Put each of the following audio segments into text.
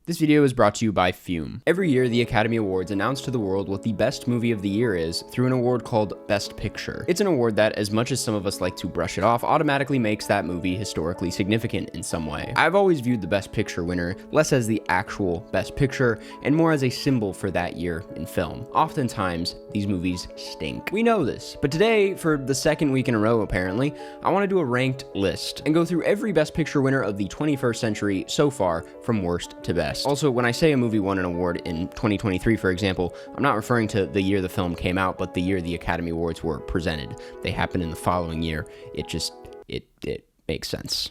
This video is brought to you by Fume. Every year, the Academy Awards announce to the world what the best movie of the year is through an award called Best Picture. It's an award that, as much as some of us like to brush it off, automatically makes that movie historically significant in some way. I've always viewed the Best Picture winner less as the actual Best Picture and more as a symbol for that year in film. Oftentimes, these movies stink. We know this, but today, for the second week in a row apparently, I want to do a ranked list and go through every Best Picture winner of the 21st century so far from worst to best. Also, when I say a movie won an award in 2023, for example, I'm not referring to the year the film came out, but the year the Academy Awards were presented. They happened in the following year. It makes sense.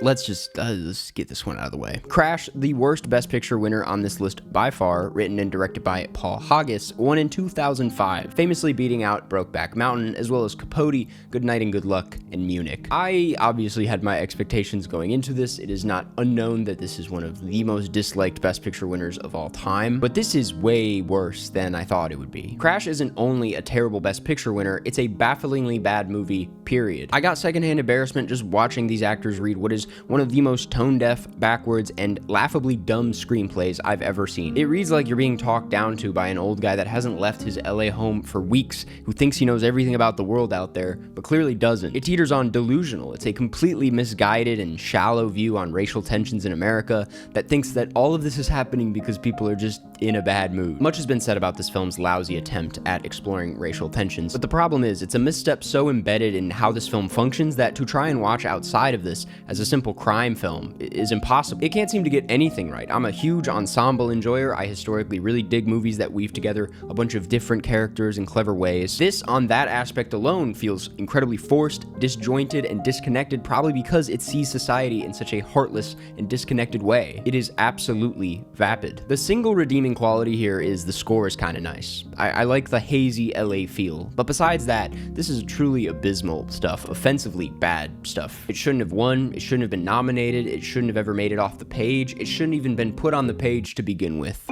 Let's get this one out of the way. Crash, the worst Best Picture winner on this list by far, written and directed by Paul Haggis, won in 2005, famously beating out Brokeback Mountain, as well as Capote, Good Night and Good Luck, and Munich. I obviously had my expectations going into this. It is not unknown that this is one of the most disliked Best Picture winners of all time, but this is way worse than I thought it would be. Crash isn't only a terrible Best Picture winner, it's a bafflingly bad movie, period. I got secondhand embarrassment just watching these actors read what is one of the most tone-deaf, backwards, and laughably dumb screenplays I've ever seen. It reads like you're being talked down to by an old guy that hasn't left his LA home for weeks, who thinks he knows everything about the world out there, but clearly doesn't. It teeters on delusional. It's a completely misguided and shallow view on racial tensions in America that thinks that all of this is happening because people are just in a bad mood. Much has been said about this film's lousy attempt at exploring racial tensions, but the problem is it's a misstep so embedded in how this film functions that to try and watch outside of this as a simple crime film is impossible. It can't seem to get anything right. I'm a huge ensemble enjoyer. I historically really dig movies that weave together a bunch of different characters in clever ways. This, on that aspect alone, feels incredibly forced, disjointed, and disconnected, probably because it sees society in such a heartless and disconnected way. It is absolutely vapid. The single redeeming quality here is the score is kind of nice. I like the hazy LA feel, but besides that, this is truly abysmal stuff, offensively bad stuff. It shouldn't have won, it shouldn't have been nominated, it shouldn't have ever made it off the page, it shouldn't even been put on the page to begin with.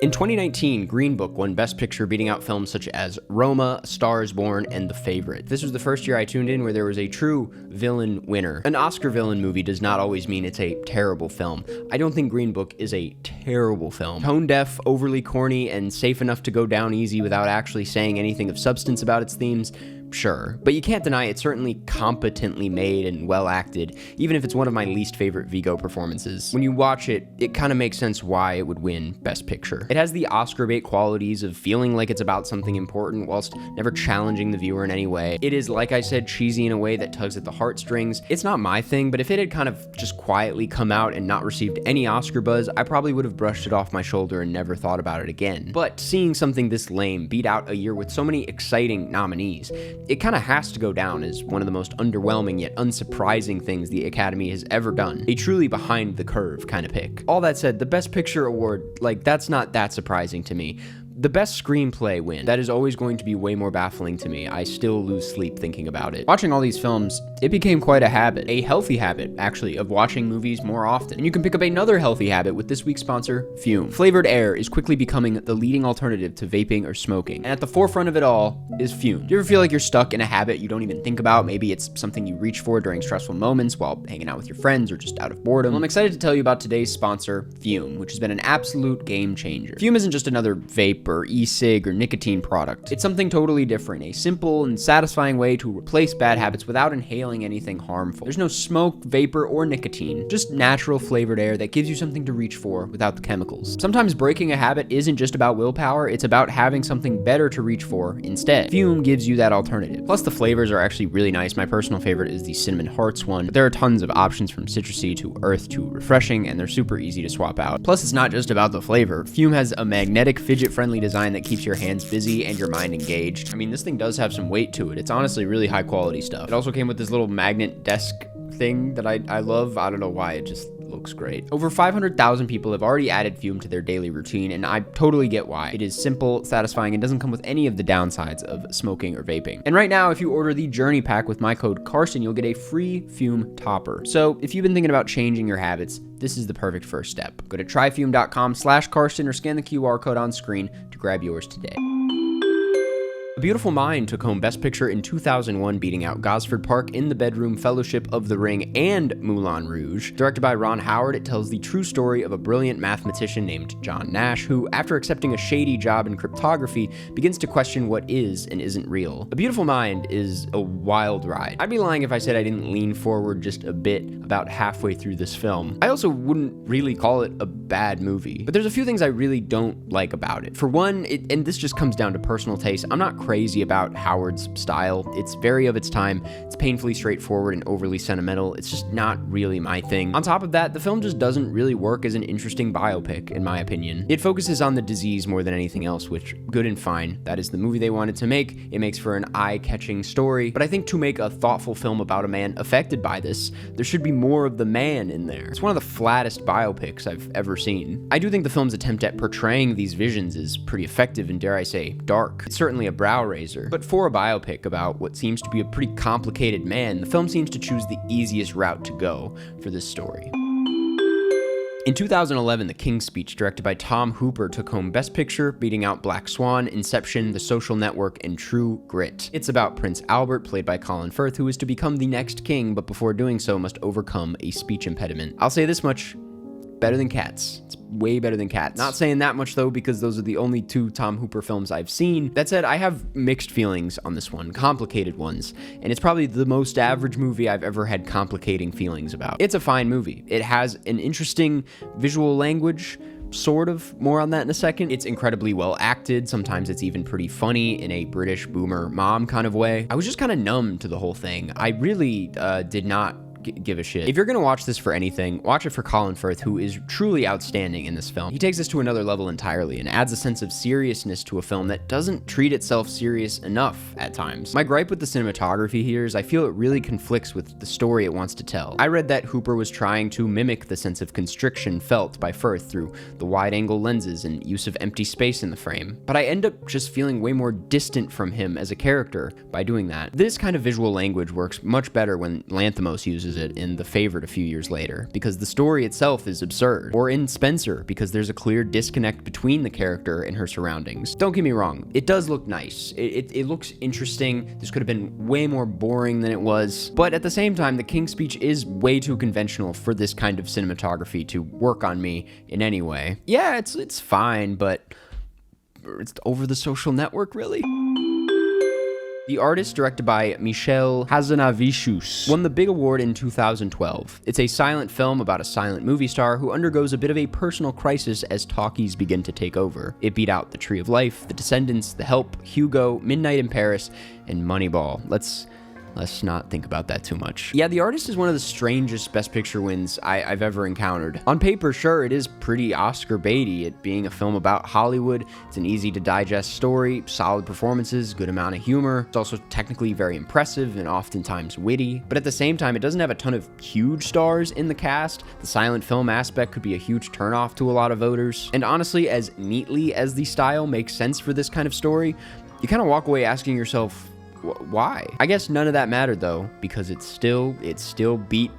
In 2019, Green Book won Best Picture, beating out films such as Roma, A Star is Born, and The Favorite. This was the first year I tuned in where there was a true villain winner. An Oscar villain movie does not always mean it's a terrible film. I don't think Green Book is a terrible film. Tone-deaf, overly corny, and safe enough to go down easy without actually saying anything of substance about its themes. Sure, but you can't deny it's certainly competently made and well acted, even if it's one of my least favorite Vigo performances. When you watch it, it kind of makes sense why it would win Best Picture. It has the Oscar bait qualities of feeling like it's about something important whilst never challenging the viewer in any way. It is, like I said, cheesy in a way that tugs at the heartstrings. It's not my thing, but if it had kind of just quietly come out and not received any Oscar buzz, I probably would have brushed it off my shoulder and never thought about it again. But seeing something this lame beat out a year with so many exciting nominees, it kind of has to go down as one of the most underwhelming yet unsurprising things the Academy has ever done. A truly behind the curve kind of pick. All that said, the Best Picture award, that's not that surprising to me. The best screenplay win, that is always going to be way more baffling to me. I still lose sleep thinking about it. Watching all these films, it became quite a habit. A healthy habit, actually, of watching movies more often. And you can pick up another healthy habit with this week's sponsor, Fume. Flavored air is quickly becoming the leading alternative to vaping or smoking. And at the forefront of it all is Fume. Do you ever feel like you're stuck in a habit you don't even think about? Maybe it's something you reach for during stressful moments while hanging out with your friends or just out of boredom. Well, I'm excited to tell you about today's sponsor, Fume, which has been an absolute game changer. Fume isn't just another vape or e-cig or nicotine product. It's something totally different, a simple and satisfying way to replace bad habits without inhaling anything harmful. There's no smoke, vapor, or nicotine, just natural flavored air that gives you something to reach for without the chemicals. Sometimes breaking a habit isn't just about willpower, it's about having something better to reach for instead. Fume gives you that alternative. Plus the flavors are actually really nice. My personal favorite is the cinnamon hearts one, but there are tons of options from citrusy to earth to refreshing, and they're super easy to swap out. Plus it's not just about the flavor. Fume has a magnetic, fidget-friendly design that keeps your hands busy and your mind engaged. I mean, this thing does have some weight to it. It's honestly really high quality stuff. It also came with this little magnet desk thing that I love. I don't know why, it just looks great. Over 500,000 people have already added Fume to their daily routine, and I totally get why. It is simple, satisfying, and doesn't come with any of the downsides of smoking or vaping. And right now, if you order the Journey Pack with my code Karsten, you'll get a free Fume topper. So if you've been thinking about changing your habits, this is the perfect first step. Go to tryfume.com/Karsten or scan the QR code on screen to grab yours today. A Beautiful Mind took home Best Picture in 2001, beating out Gosford Park, In the Bedroom, Fellowship of the Ring, and Moulin Rouge. Directed by Ron Howard, it tells the true story of a brilliant mathematician named John Nash, who, after accepting a shady job in cryptography, begins to question what is and isn't real. A Beautiful Mind is a wild ride. I'd be lying if I said I didn't lean forward just a bit about halfway through this film. I also wouldn't really call it a bad movie, but there's a few things I really don't like about it. For one, and this just comes down to personal taste, I'm not crazy about Howard's style. It's very of its time, it's painfully straightforward and overly sentimental. It's just not really my thing. On top of that, the film just doesn't really work as an interesting biopic, in my opinion. It focuses on the disease more than anything else, which, good and fine. That is the movie they wanted to make. It makes for an eye-catching story, but I think to make a thoughtful film about a man affected by this, there should be more of the man in there. It's one of the flattest biopics I've ever seen. I do think the film's attempt at portraying these visions is pretty effective and, dare I say, dark. It's certainly a brow raiser, but for a biopic about what seems to be a pretty complicated man, the film seems to choose the easiest route to go for this story. In 2011, The King's Speech, directed by Tom Hooper, took home Best Picture, beating out Black Swan, Inception, The Social Network, and True Grit. It's about Prince Albert, played by Colin Firth, who is to become the next king, but before doing so must overcome a speech impediment. I'll say this much: better than Cats. It's way better than Cats. Not saying that much though, because those are the only two Tom Hooper films I've seen. That said, I have mixed feelings on this one, complicated ones, and it's probably the most average movie I've ever had complicating feelings about. It's a fine movie. It has an interesting visual language, sort of. More on that in a second. It's incredibly well acted. Sometimes it's even pretty funny in a British boomer mom kind of way. I was just kind of numb to the whole thing. I really did not give a shit. If you're gonna watch this for anything, watch it for Colin Firth, who is truly outstanding in this film. He takes this to another level entirely and adds a sense of seriousness to a film that doesn't treat itself serious enough at times. My gripe with the cinematography here is I feel it really conflicts with the story it wants to tell. I read that Hooper was trying to mimic the sense of constriction felt by Firth through the wide-angle lenses and use of empty space in the frame, but I end up just feeling way more distant from him as a character by doing that. This kind of visual language works much better when Lanthimos uses it in The Favorite a few years later, because the story itself is absurd, or in Spencer, because there's a clear disconnect between the character and her surroundings. Don't get me wrong, it does look nice. It looks interesting. This could have been way more boring than it was, but at the same time, The King's Speech is way too conventional for this kind of cinematography to work on me in any way. Yeah, it's fine, but it's over The Social Network, really? The Artist, directed by Michel Hazanavicius, won the big award in 2012. It's a silent film about a silent movie star who undergoes a bit of a personal crisis as talkies begin to take over. It beat out The Tree of Life, The Descendants, The Help, Hugo, Midnight in Paris, and Moneyball. Let's not think about that too much. Yeah, The Artist is one of the strangest Best Picture wins I've ever encountered. On paper, sure, it is pretty Oscar baity, it being a film about Hollywood. It's an easy to digest story, solid performances, good amount of humor. It's also technically very impressive and oftentimes witty, but at the same time, it doesn't have a ton of huge stars in the cast. The silent film aspect could be a huge turnoff to a lot of voters. And honestly, as neatly as the style makes sense for this kind of story, you kind of walk away asking yourself, why? I guess none of that mattered though, because it still beat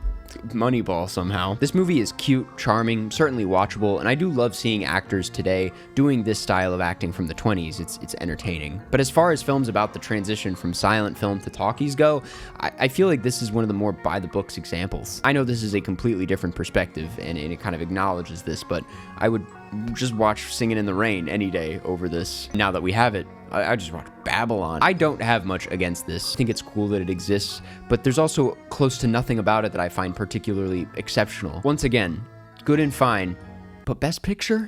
Moneyball somehow. This movie is cute, charming, certainly watchable, and I do love seeing actors today doing this style of acting from the 20s. It's entertaining. But as far as films about the transition from silent film to talkies go, I feel like this is one of the more by-the-books examples. I know this is a completely different perspective, and it kind of acknowledges this, but I would just watch Singing in the Rain any day over this. Now that we have it, I just watch Babylon. I don't have much against this. I think it's cool that it exists, but there's also close to nothing about it that I find particularly exceptional. Once again, good and fine, but Best Picture?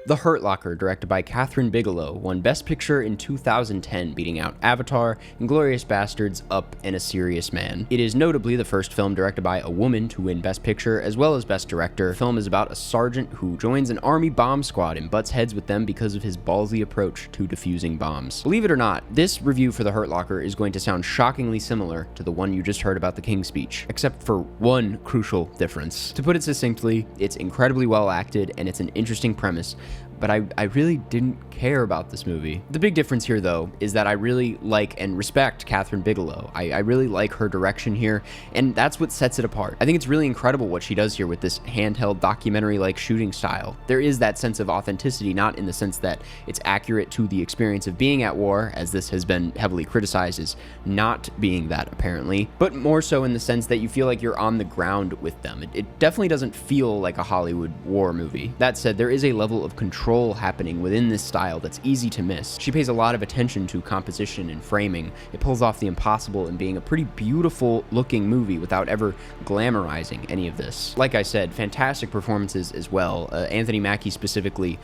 The Hurt Locker, directed by Catherine Bigelow, won Best Picture in 2010, beating out Avatar, Inglourious Basterds, Up, and A Serious Man. It is notably the first film directed by a woman to win Best Picture as well as Best Director. The film is about a sergeant who joins an army bomb squad and butts heads with them because of his ballsy approach to defusing bombs. Believe it or not, this review for The Hurt Locker is going to sound shockingly similar to the one you just heard about The King's Speech, except for one crucial difference. To put it succinctly, it's incredibly well acted and it's an interesting premise, but I really didn't care about this movie. The big difference here, though, is that I really like and respect Kathryn Bigelow. I really like her direction here, and that's what sets it apart. I think it's really incredible what she does here with this handheld documentary-like shooting style. There is that sense of authenticity, not in the sense that it's accurate to the experience of being at war, as this has been heavily criticized as not being that apparently, but more so in the sense that you feel like you're on the ground with them. It definitely doesn't feel like a Hollywood war movie. That said, there is a level of control happening within this style that's easy to miss. She pays a lot of attention to composition and framing. It pulls off the impossible in being a pretty beautiful looking movie without ever glamorizing any of this. Like I said, fantastic performances as well. Anthony Mackie specifically,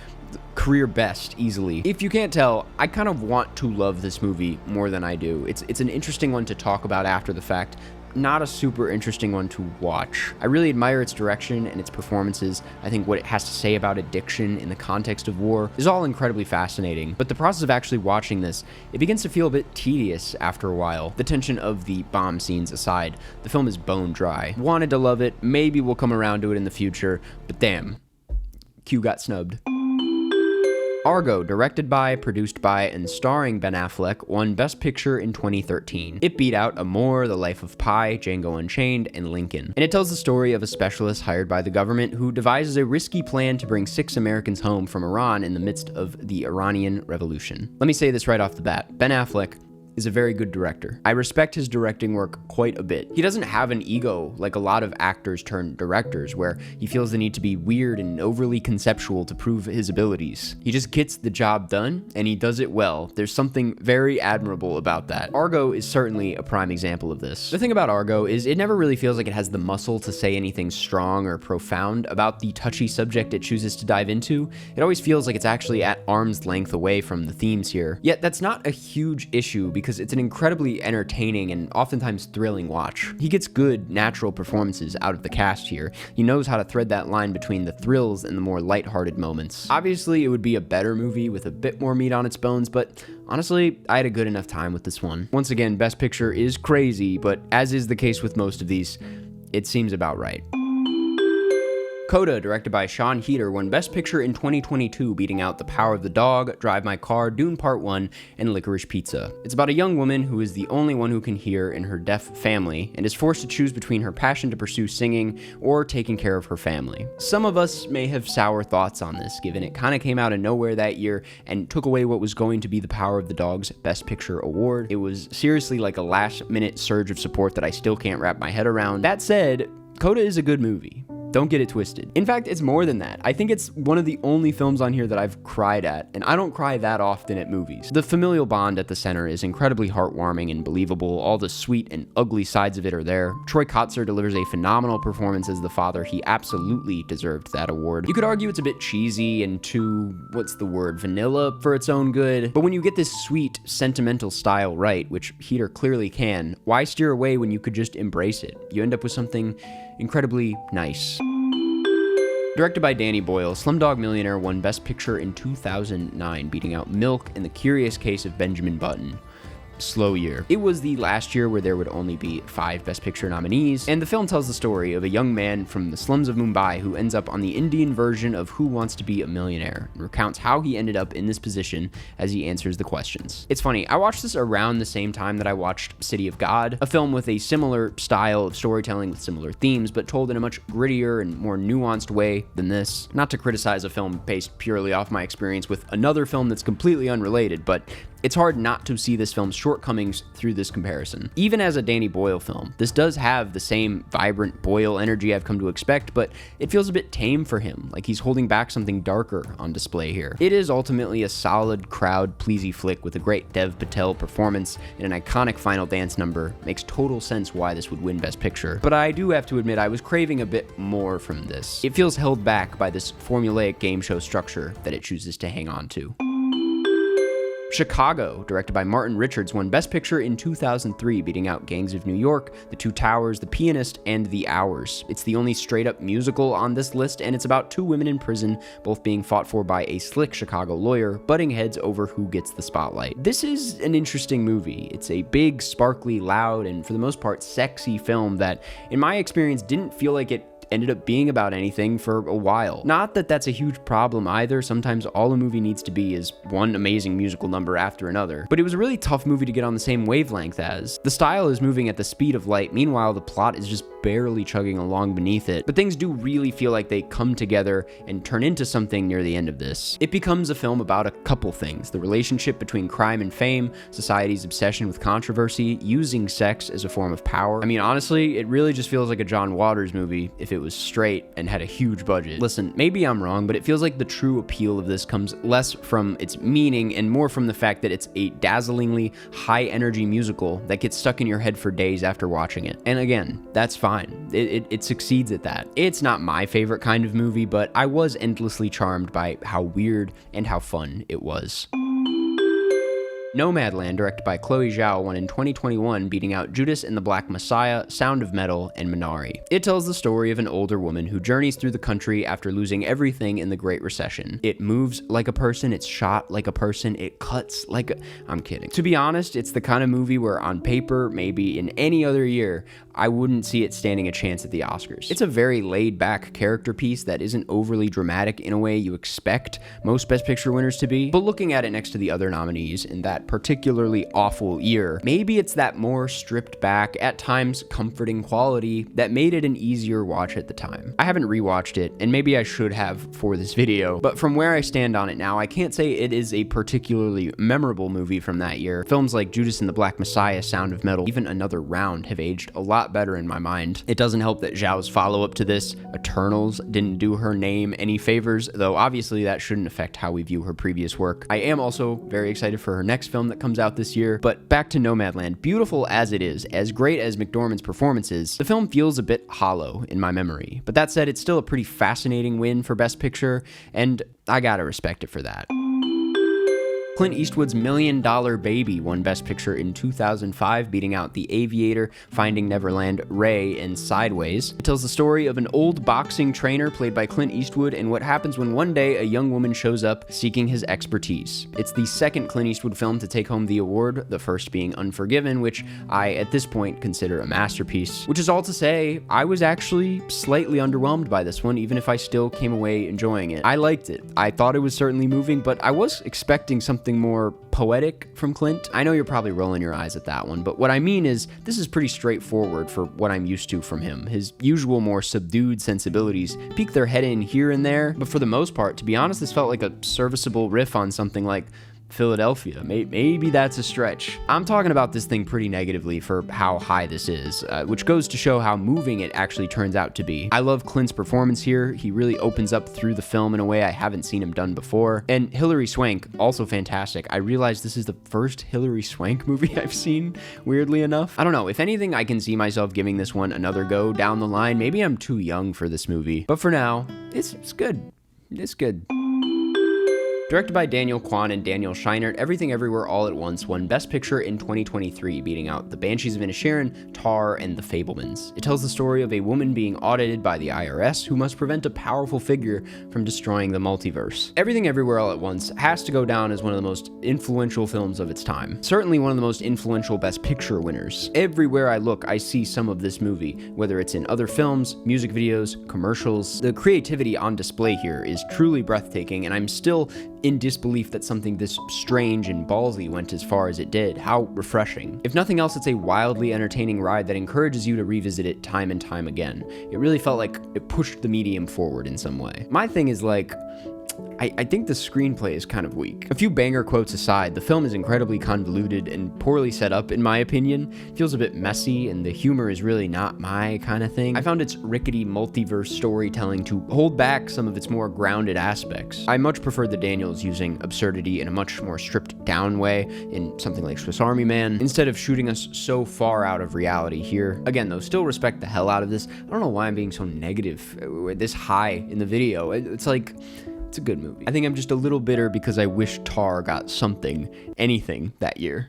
career best easily. If you can't tell, I kind of want to love this movie more than I do. It's an interesting one to talk about after the fact, not a super interesting one to watch. I really admire its direction and its performances. I think what it has to say about addiction in the context of war is all incredibly fascinating, but the process of actually watching this, it begins to feel a bit tedious after a while. The tension of the bomb scenes aside, the film is bone dry. Wanted to love it, maybe we'll come around to it in the future, but damn, Q got snubbed. Argo, directed by, produced by, and starring Ben Affleck, won Best Picture in 2013. It beat out Amor, The Life of Pi, Django Unchained, and Lincoln. And it tells the story of a specialist hired by the government who devises a risky plan to bring 6 Americans home from Iran in the midst of the Iranian Revolution. Let me say this right off the bat. Ben Affleck is a very good director. I respect his directing work quite a bit. He doesn't have an ego like a lot of actors turned directors, where he feels the need to be weird and overly conceptual to prove his abilities. He just gets the job done, and he does it well. There's something very admirable about that. Argo is certainly a prime example of this. The thing about Argo is it never really feels like it has the muscle to say anything strong or profound about the touchy subject it chooses to dive into. It always feels like it's actually at arm's length away from the themes here. Yet that's not a huge issue because it's an incredibly entertaining and oftentimes thrilling watch. He gets good, natural performances out of the cast here. He knows how to thread that line between the thrills and the more lighthearted moments. Obviously, it would be a better movie with a bit more meat on its bones, but honestly, I had a good enough time with this one. Once again, Best Picture is crazy, but as is the case with most of these, it seems about right. CODA, directed by Sean Heder, won Best Picture in 2022, beating out The Power of the Dog, Drive My Car, Dune Part 1, and Licorice Pizza. It's about a young woman who is the only one who can hear in her deaf family, and is forced to choose between her passion to pursue singing or taking care of her family. Some of us may have sour thoughts on this, given it kind of came out of nowhere that year and took away what was going to be The Power of the Dog's Best Picture award. It was seriously like a last-minute surge of support that I still can't wrap my head around. That said, CODA is a good movie. Don't get it twisted. In fact, it's more than that. I think it's one of the only films on here that I've cried at, and I don't cry that often at movies. The familial bond at the center is incredibly heartwarming and believable. All the sweet and ugly sides of it are there. Troy Kotsur delivers a phenomenal performance as the father. He absolutely deserved that award. You could argue it's a bit cheesy and too, vanilla for its own good, but when you get this sweet, sentimental style right, which Heder clearly can, why steer away when you could just embrace it? You end up with something incredibly nice. Directed by Danny Boyle, Slumdog Millionaire won Best Picture in 2009, beating out Milk and The Curious Case of Benjamin Button. Slow year. It was the last year where there would only be 5 Best Picture nominees, and the film tells the story of a young man from the slums of Mumbai who ends up on the Indian version of Who Wants to Be a Millionaire, and recounts how he ended up in this position as he answers the questions. It's funny, I watched this around the same time that I watched City of God, a film with a similar style of storytelling with similar themes, but told in a much grittier and more nuanced way than this. Not to criticize a film based purely off my experience with another film that's completely unrelated, but it's hard not to see this film's shortcomings through this comparison. Even as a Danny Boyle film, this does have the same vibrant Boyle energy I've come to expect, but it feels a bit tame for him, like he's holding back something darker on display here. It is ultimately a solid, crowd-pleasy flick with a great Dev Patel performance and an iconic final dance number. Makes total sense why this would win Best Picture. But I do have to admit I was craving a bit more from this. It feels held back by this formulaic game show structure that it chooses to hang on to. Chicago, directed by Martin Richards, won Best Picture in 2003, beating out Gangs of New York, The Two Towers, The Pianist, and The Hours. It's the only straight-up musical on this list, and it's about 2 women in prison, both being fought for by a slick Chicago lawyer, butting heads over who gets the spotlight. This is an interesting movie. It's a big, sparkly, loud, and for the most part, sexy film that, in my experience, didn't feel like it ended up being about anything for a while. Not that that's a huge problem either. Sometimes all a movie needs to be is one amazing musical number after another. But it was a really tough movie to get on the same wavelength as. The style is moving at the speed of light, meanwhile the plot is just barely chugging along beneath it. But things do really feel like they come together and turn into something near the end of this. It becomes a film about a couple things: the relationship between crime and fame, society's obsession with controversy, using sex as a form of power. I mean, honestly, it really just feels like a John Waters movie if it was straight and had a huge budget. Listen, maybe I'm wrong, but it feels like the true appeal of this comes less from its meaning and more from the fact that it's a dazzlingly high-energy musical that gets stuck in your head for days after watching it. And again, that's fine. It succeeds at that. It's not my favorite kind of movie, but I was endlessly charmed by how weird and how fun it was. Nomadland, directed by Chloe Zhao, won in 2021, beating out Judas and the Black Messiah, Sound of Metal, and Minari. It tells the story of an older woman who journeys through the country after losing everything in the Great Recession. It moves like a person, it's shot like a person, it cuts like a... I'm kidding. To be honest, it's the kind of movie where on paper, maybe in any other year, I wouldn't see it standing a chance at the Oscars. It's a very laid-back character piece that isn't overly dramatic in a way you expect most Best Picture winners to be, but looking at it next to the other nominees in that particularly awful year, maybe it's that more stripped back, at times comforting quality that made it an easier watch at the time. I haven't rewatched it, and maybe I should have for this video, but from where I stand on it now, I can't say it is a particularly memorable movie from that year. Films like Judas and the Black Messiah, Sound of Metal, even Another Round have aged a lot better in my mind. It doesn't help that Zhao's follow-up to this, Eternals, didn't do her name any favors, though obviously that shouldn't affect how we view her previous work. I am also very excited for her next film that comes out this year, but back to Nomadland. Beautiful as it is, as great as McDormand's performance is, the film feels a bit hollow in my memory. But that said, it's still a pretty fascinating win for Best Picture, and I gotta respect it for that. Clint Eastwood's $1 Million Baby won Best Picture in 2005, beating out The Aviator, Finding Neverland, Ray, and Sideways. It tells the story of an old boxing trainer played by Clint Eastwood and what happens when one day a young woman shows up seeking his expertise. It's the second Clint Eastwood film to take home the award, the first being Unforgiven, which I, at this point, consider a masterpiece. Which is all to say, I was actually slightly underwhelmed by this one, even if I still came away enjoying it. I liked it. I thought it was certainly moving, but I was expecting something more poetic from Clint. I know you're probably rolling your eyes at that one, but what I mean is this is pretty straightforward for what I'm used to from him. His usual more subdued sensibilities peek their head in here and there, but for the most part, to be honest, this felt like a serviceable riff on something like Philadelphia. Maybe that's a stretch. I'm talking about this thing pretty negatively for how high this is, which goes to show how moving it actually turns out to be. I love Clint's performance here. He really opens up through the film in a way I haven't seen him done before. And Hilary Swank, also fantastic. I realize this is the first Hilary Swank movie I've seen, weirdly enough. I don't know. If anything, I can see myself giving this one another go down the line. Maybe I'm too young for this movie. But for now, it's good. It's good. Directed by Daniel Kwan and Daniel Scheinert, Everything Everywhere All at Once won Best Picture in 2023, beating out The Banshees of Inisherin, Tar, and The Fabelmans. It tells the story of a woman being audited by the IRS who must prevent a powerful figure from destroying the multiverse. Everything Everywhere All at Once has to go down as one of the most influential films of its time. Certainly one of the most influential Best Picture winners. Everywhere I look, I see some of this movie, whether it's in other films, music videos, commercials. The creativity on display here is truly breathtaking, and I'm still in disbelief that something this strange and ballsy went as far as it did. How refreshing. If nothing else, it's a wildly entertaining ride that encourages you to revisit it time and time again. It really felt like it pushed the medium forward in some way. My thing is like, I think the screenplay is kind of weak. A few banger quotes aside, the film is incredibly convoluted and poorly set up in my opinion. It feels a bit messy and the humor is really not my kind of thing. I found its rickety multiverse storytelling to hold back some of its more grounded aspects. I much preferred the Daniels using absurdity in a much more stripped down way in something like Swiss Army Man, instead of shooting us so far out of reality here. Again though, still respect the hell out of this. I don't know why I'm being so negative this high in the video. It's like, it's a good movie. I think I'm just a little bitter because I wish Tar got anything that year.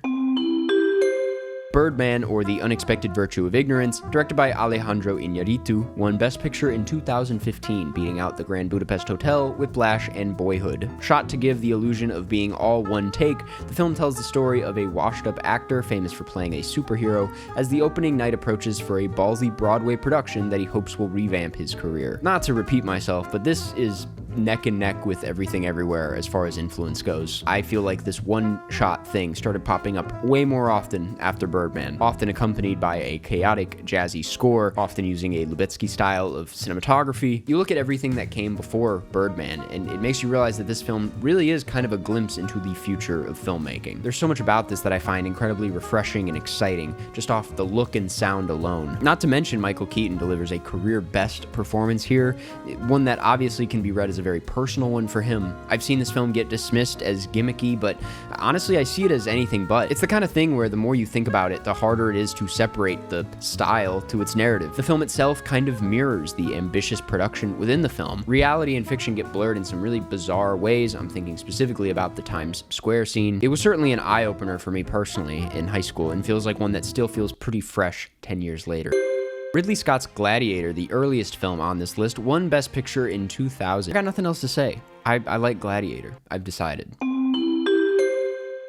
Birdman, or The Unexpected Virtue of Ignorance, directed by Alejandro Iñárritu, won Best Picture in 2015, beating out The Grand Budapest Hotel, Whiplash, and Boyhood. Shot to give the illusion of being all one take, the film tells the story of a washed-up actor famous for playing a superhero as the opening night approaches for a ballsy Broadway production that he hopes will revamp his career. Not to repeat myself, but this is neck and neck with Everything Everywhere as far as influence goes. I feel like this one-shot thing started popping up way more often after Birdman, often accompanied by a chaotic, jazzy score, often using a Lubitsky style of cinematography. You look at everything that came before Birdman, and it makes you realize that this film really is kind of a glimpse into the future of filmmaking. There's so much about this that I find incredibly refreshing and exciting, just off the look and sound alone. Not to mention Michael Keaton delivers a career-best performance here, one that obviously can be read as a very personal one for him. I've seen this film get dismissed as gimmicky, but honestly I see it as anything but. It's the kind of thing where the more you think about it, the harder it is to separate the style to its narrative. The film itself kind of mirrors the ambitious production within the film. Reality and fiction get blurred in some really bizarre ways. I'm thinking specifically about the Times Square scene. It was certainly an eye-opener for me personally in high school, and feels like one that still feels pretty fresh 10 years later. Ridley Scott's Gladiator, the earliest film on this list, won Best Picture in 2000. I got nothing else to say. I like Gladiator. I've decided.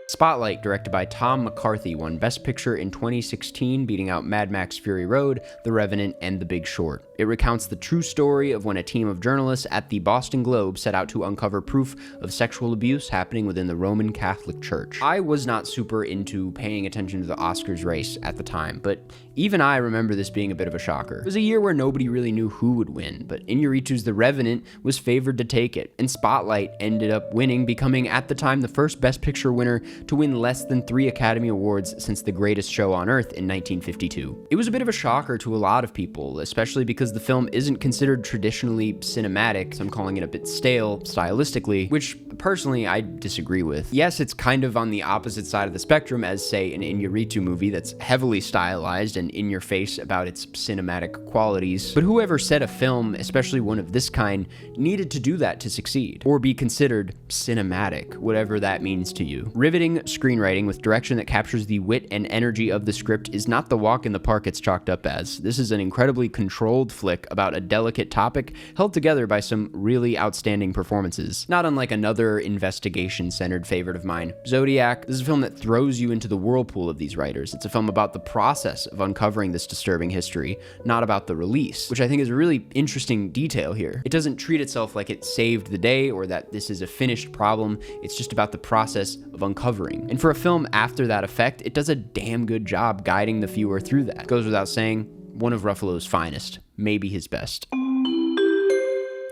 Spotlight, directed by Tom McCarthy, won Best Picture in 2016, beating out Mad Max Fury Road, The Revenant, and The Big Short. It recounts the true story of when a team of journalists at the Boston Globe set out to uncover proof of sexual abuse happening within the Roman Catholic Church. I was not super into paying attention to the Oscars race at the time, but even I remember this being a bit of a shocker. It was a year where nobody really knew who would win, but Iñárritu's The Revenant was favored to take it, and Spotlight ended up winning, becoming at the time the first Best Picture winner to win less than 3 Academy Awards since The Greatest Show on Earth in 1952. It was a bit of a shocker to a lot of people, especially because the film isn't considered traditionally cinematic, so I'm calling it a bit stale stylistically, which personally I disagree with. Yes, it's kind of on the opposite side of the spectrum as, say, an Iñárritu movie that's heavily stylized and in your face about its cinematic qualities, but whoever said a film, especially one of this kind, needed to do that to succeed, or be considered cinematic, whatever that means to you. Riveting screenwriting with direction that captures the wit and energy of the script is not the walk in the park it's chalked up as. This is an incredibly controlled flick about a delicate topic held together by some really outstanding performances. Not unlike another investigation-centered favorite of mine, Zodiac. This is a film that throws you into the whirlpool of these writers. It's a film about the process of uncovering this disturbing history, not about the release, which I think is a really interesting detail here. It doesn't treat itself like it saved the day or that this is a finished problem. It's just about the process of uncovering. And for a film after that effect, it does a damn good job guiding the viewer through that. Goes without saying, one of Ruffalo's finest, maybe his best.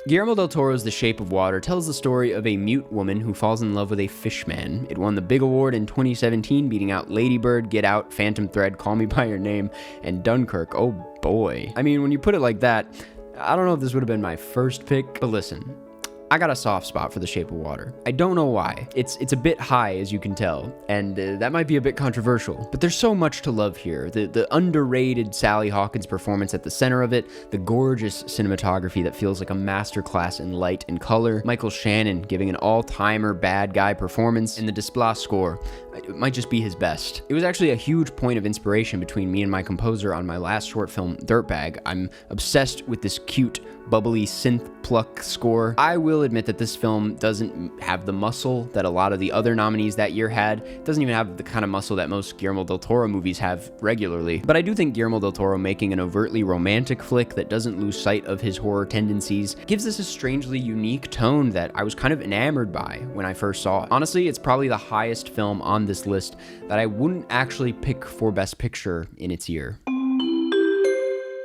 Guillermo del Toro's The Shape of Water tells the story of a mute woman who falls in love with a fish man. It won the Big Award in 2017, beating out Lady Bird, Get Out, Phantom Thread, Call Me By Your Name, and Dunkirk. Oh boy. I mean, when you put it like that, I don't know if this would have been my first pick, but listen. I got a soft spot for The Shape of Water. I don't know why. It's a bit high, as you can tell, and that might be a bit controversial, but there's so much to love here. The underrated Sally Hawkins performance at the center of it, the gorgeous cinematography that feels like a masterclass in light and color, Michael Shannon giving an all-timer bad guy performance, and the Desplat score. It might just be his best. It was actually a huge point of inspiration between me and my composer on my last short film, Dirtbag. I'm obsessed with this cute, bubbly synth pluck score. I will admit that this film doesn't have the muscle that a lot of the other nominees that year had. It doesn't even have the kind of muscle that most Guillermo del Toro movies have regularly. But I do think Guillermo del Toro making an overtly romantic flick that doesn't lose sight of his horror tendencies gives this a strangely unique tone that I was kind of enamored by when I first saw it. Honestly, it's probably the highest film on this list that I wouldn't actually pick for Best Picture in its year.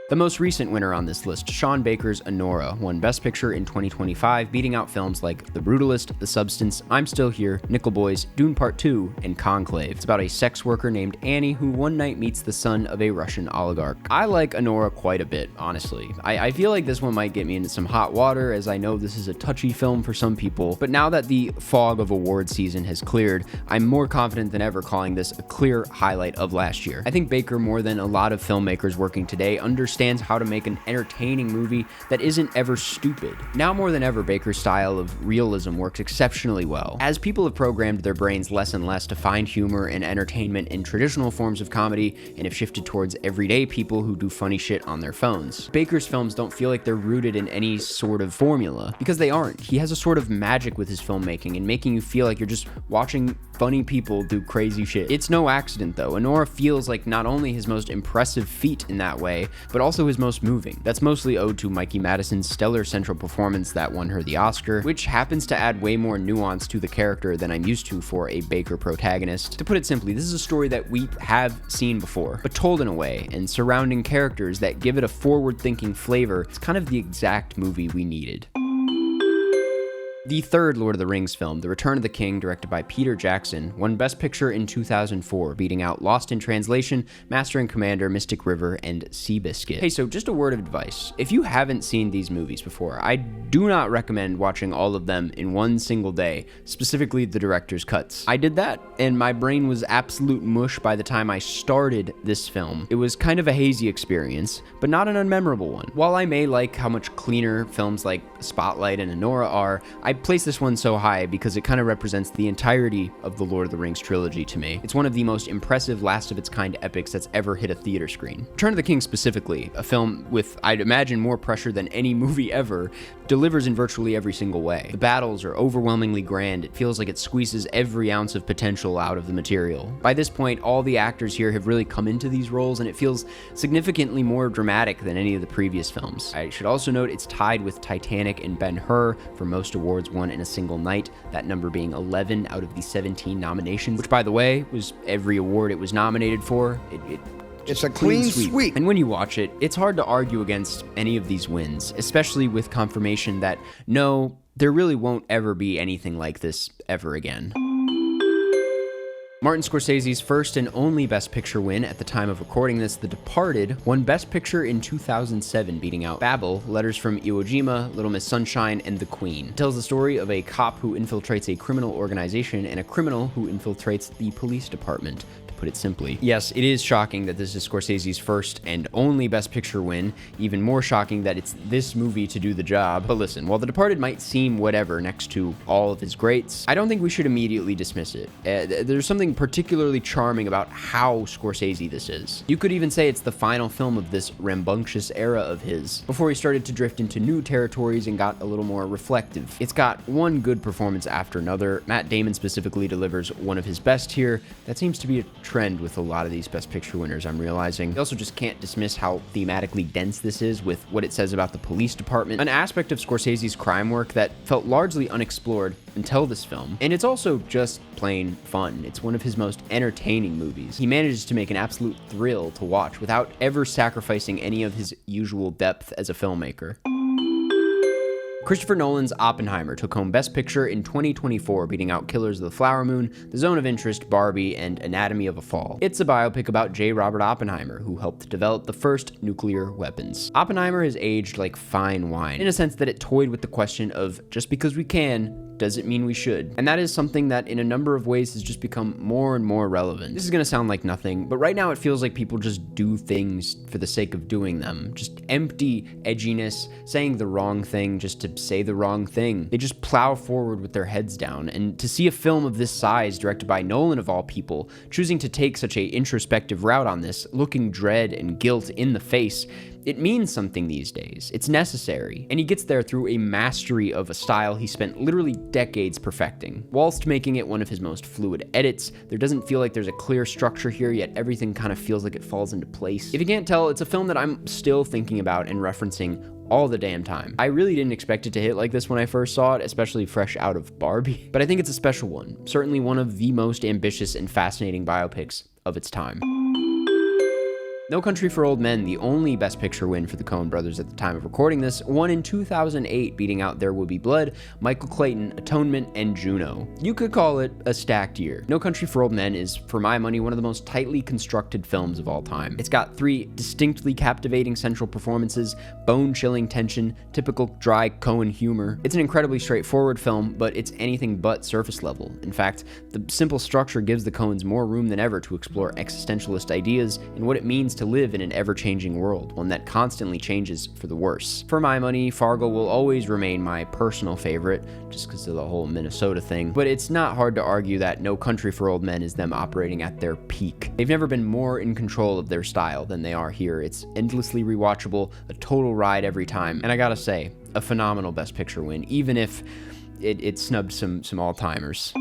The most recent winner on this list, Sean Baker's Anora, won Best Picture in 2025, beating out films like The Brutalist, The Substance, I'm Still Here, Nickel Boys, Dune Part 2, and Conclave. It's about a sex worker named Annie who one night meets the son of a Russian oligarch. I like Anora quite a bit, honestly. I feel like this one might get me into some hot water, as I know this is a touchy film for some people, but now that the fog of award season has cleared, I'm more confident than ever calling this a clear highlight of last year. I think Baker, more than a lot of filmmakers working today, understands understands how to make an entertaining movie that isn't ever stupid. Now more than ever, Baker's style of realism works exceptionally well. As people have programmed their brains less and less to find humor and entertainment in traditional forms of comedy and have shifted towards everyday people who do funny shit on their phones, Baker's films don't feel like they're rooted in any sort of formula, because they aren't. He has a sort of magic with his filmmaking and making you feel like you're just watching funny people do crazy shit. It's no accident though. Anora feels like not only his most impressive feat in that way, but also his most moving. That's mostly owed to Mikey Madison's stellar central performance that won her the Oscar, which happens to add way more nuance to the character than I'm used to for a Baker protagonist. To put it simply, this is a story that we have seen before, but told in a way, and surrounding characters that give it a forward-thinking flavor. It's kind of the exact movie we needed. The third Lord of the Rings film, The Return of the King, directed by Peter Jackson, won Best Picture in 2004, beating out Lost in Translation, Master and Commander, Mystic River, and Seabiscuit. Hey, so just a word of advice. If you haven't seen these movies before, I do not recommend watching all of them in one single day, specifically the director's cuts. I did that, and my brain was absolute mush by the time I started this film. It was kind of a hazy experience, but not an unmemorable one. While I may like how much cleaner films like Spotlight and Anora are, I place this one so high because it kind of represents the entirety of the Lord of the Rings trilogy to me. It's one of the most impressive last-of-its-kind epics that's ever hit a theater screen. Return of the King specifically, a film with, I'd imagine, more pressure than any movie ever, delivers in virtually every single way. The battles are overwhelmingly grand. It feels like it squeezes every ounce of potential out of the material. By this point, all the actors here have really come into these roles, and it feels significantly more dramatic than any of the previous films. I should also note it's tied with Titanic and Ben-Hur for most awards won in a single night, that number being 11 out of the 17 nominations, which, by the way, was every award it was nominated for. It's a clean sweep. And when you watch it, it's hard to argue against any of these wins, especially with confirmation that, no, there really won't ever be anything like this ever again. Martin Scorsese's first and only Best Picture win at the time of recording this, The Departed, won Best Picture in 2007, beating out Babel, Letters from Iwo Jima, Little Miss Sunshine, and The Queen. It tells the story of a cop who infiltrates a criminal organization and a criminal who infiltrates the police department. Put it simply. Yes, it is shocking that this is Scorsese's first and only Best Picture win, even more shocking that it's this movie to do the job. But listen, while The Departed might seem whatever next to all of his greats, I don't think we should immediately dismiss it. There's something particularly charming about how Scorsese this is. You could even say it's the final film of this rambunctious era of his, before he started to drift into new territories and got a little more reflective. It's got one good performance after another. Matt Damon specifically delivers one of his best here. That seems to be a trend with a lot of these Best Picture winners, I'm realizing. You also just can't dismiss how thematically dense this is with what it says about the police department, an aspect of Scorsese's crime work that felt largely unexplored until this film. And it's also just plain fun. It's one of his most entertaining movies. He manages to make an absolute thrill to watch without ever sacrificing any of his usual depth as a filmmaker. Christopher Nolan's Oppenheimer took home Best Picture in 2024, beating out Killers of the Flower Moon, The Zone of Interest, Barbie, and Anatomy of a Fall. It's a biopic about J. Robert Oppenheimer, who helped develop the first nuclear weapons. Oppenheimer has aged like fine wine, in a sense that it toyed with the question of, just because we can, does it mean we should? And that is something that in a number of ways has just become more and more relevant. This is gonna sound like nothing, but right now it feels like people just do things for the sake of doing them. Just empty edginess, saying the wrong thing just to say the wrong thing. They just plow forward with their heads down. And to see a film of this size, directed by Nolan of all people, choosing to take such a introspective route on this, looking dread and guilt in the face, it means something these days. It's necessary. And he gets there through a mastery of a style he spent literally decades perfecting. Whilst making it one of his most fluid edits, there doesn't feel like there's a clear structure here, yet everything kind of feels like it falls into place. If you can't tell, it's a film that I'm still thinking about and referencing all the damn time. I really didn't expect it to hit like this when I first saw it, especially fresh out of Barbie, but I think it's a special one. Certainly one of the most ambitious and fascinating biopics of its time. No Country for Old Men, the only Best Picture win for the Coen brothers at the time of recording this, won in 2008, beating out There Will Be Blood, Michael Clayton, Atonement, and Juno. You could call it a stacked year. No Country for Old Men is, for my money, one of the most tightly constructed films of all time. It's got three distinctly captivating central performances, bone-chilling tension, typical dry Coen humor. It's an incredibly straightforward film, but it's anything but surface level. In fact, the simple structure gives the Coens more room than ever to explore existentialist ideas and what it means to live in an ever-changing world, one that constantly changes for the worse. For my money, Fargo will always remain my personal favorite, just because of the whole Minnesota thing, but it's not hard to argue that No Country for Old Men is them operating at their peak. They've never been more in control of their style than they are here. It's endlessly rewatchable, a total ride every time, and I gotta say, a phenomenal Best Picture win, even if it snubbed some all-timers.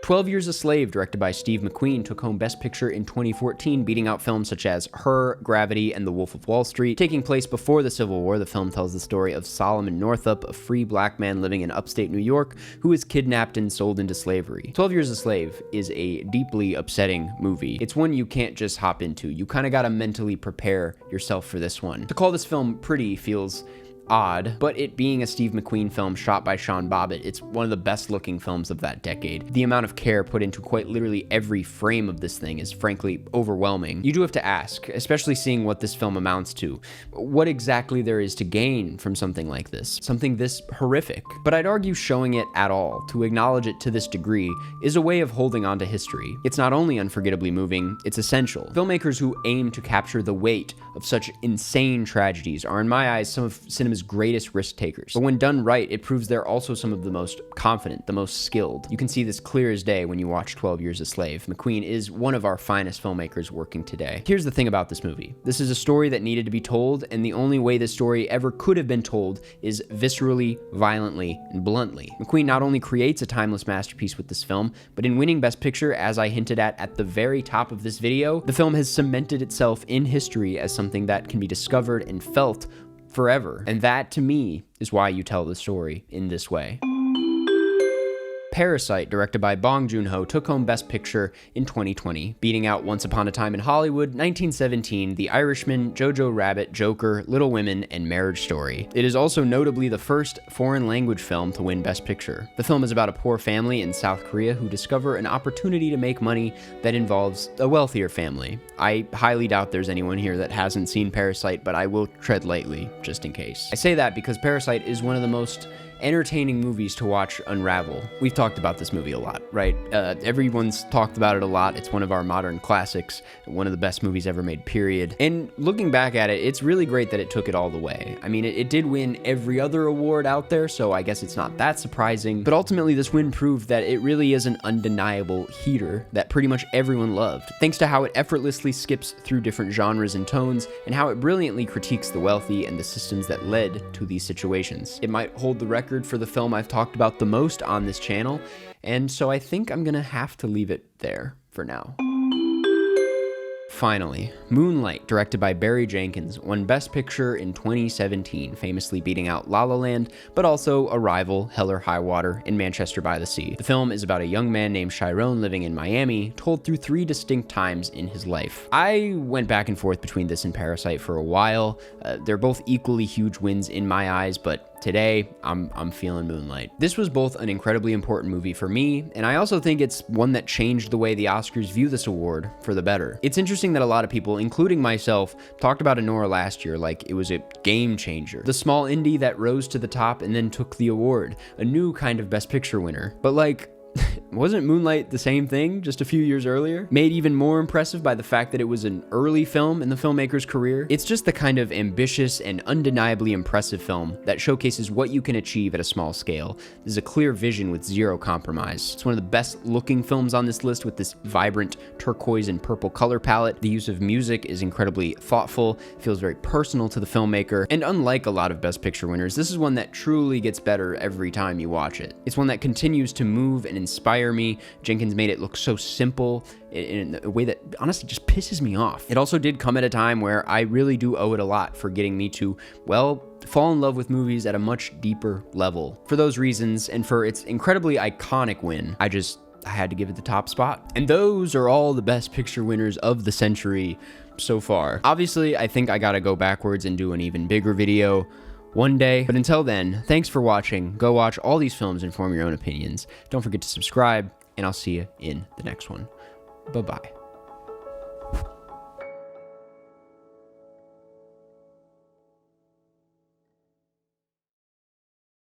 12 Years a Slave, directed by Steve McQueen, took home Best Picture in 2014, beating out films such as Her, Gravity, and The Wolf of Wall Street. Taking place before the Civil War, the film tells the story of Solomon Northup, a free black man living in upstate New York who is kidnapped and sold into slavery. 12 Years a Slave is a deeply upsetting movie. It's one you can't just hop into. You kind of gotta mentally prepare yourself for this one. To call this film pretty feels odd, but it being a Steve McQueen film shot by Sean Bobbitt, it's one of the best looking films of that decade. The amount of care put into quite literally every frame of this thing is frankly overwhelming. You do have to ask, especially seeing what this film amounts to, what exactly there is to gain from something like this, something this horrific. But I'd argue showing it at all, to acknowledge it to this degree, is a way of holding on to history. It's not only unforgettably moving, it's essential. Filmmakers who aim to capture the weight of such insane tragedies are, in my eyes, some of cinema's greatest risk takers. But when done right, it proves they're also some of the most confident, the most skilled. You can see this clear as day when you watch 12 Years a Slave. McQueen is one of our finest filmmakers working today. Here's the thing about this movie. This is a story that needed to be told, and the only way this story ever could have been told is viscerally, violently, and bluntly. McQueen not only creates a timeless masterpiece with this film, but in winning Best Picture, as I hinted at the very top of this video, the film has cemented itself in history as something that can be discovered and felt forever. And that, to me, is why you tell the story in this way. Parasite, directed by Bong Joon-ho, took home Best Picture in 2020, beating out Once Upon a Time in Hollywood, 1917, The Irishman, Jojo Rabbit, Joker, Little Women, and Marriage Story. It is also notably the first foreign language film to win Best Picture. The film is about a poor family in South Korea who discover an opportunity to make money that involves a wealthier family. I highly doubt there's anyone here that hasn't seen Parasite, but I will tread lightly, just in case. I say that because Parasite is one of the most entertaining movies to watch unravel. We've talked about this movie a lot, right? Everyone's talked about it a lot. It's one of our modern classics, one of the best movies ever made, period. And looking back at it, it's really great that it took it all the way. I mean, it did win every other award out there, so I guess it's not that surprising. But ultimately, this win proved that it really is an undeniable heater that pretty much everyone loved, thanks to how it effortlessly skips through different genres and tones, and how it brilliantly critiques the wealthy and the systems that led to these situations. It might hold the record for the film I've talked about the most on this channel, and so I think I'm gonna have to leave it there for now. Finally, Moonlight, directed by Barry Jenkins, won Best Picture in 2017, famously beating out La La Land, but also Arrival, Hell or High Water, and Manchester by the Sea. The film is about a young man named Chiron living in Miami, told through 3 distinct times in his life. I went back and forth between this and Parasite for a while. They're both equally huge wins in my eyes, but today, I'm feeling Moonlight. This was both an incredibly important movie for me, and I also think it's one that changed the way the Oscars view this award for the better. It's interesting that a lot of people, including myself, talked about Anora last year like it was a game changer. The small indie that rose to the top and then took the award. A new kind of Best Picture winner. But like, wasn't Moonlight the same thing just a few years earlier? Made even more impressive by the fact that it was an early film in the filmmaker's career. It's just the kind of ambitious and undeniably impressive film that showcases what you can achieve at a small scale. There's a clear vision with zero compromise. It's one of the best looking films on this list with this vibrant turquoise and purple color palette. The use of music is incredibly thoughtful, feels very personal to the filmmaker, and unlike a lot of Best Picture winners, this is one that truly gets better every time you watch it. It's one that continues to move and inspire me. Jenkins made it look so simple in a way that honestly just pisses me off. It also did come at a time where I really do owe it a lot for getting me to, well, fall in love with movies at a much deeper level. For those reasons, and for its incredibly iconic win, I had to give it the top spot. And those are all the Best Picture winners of the century so far. Obviously, I think I gotta go backwards and do an even bigger video one day. But until then, thanks for watching. Go watch all these films and form your own opinions. Don't forget to subscribe, and I'll see you in the next one. Bye-bye.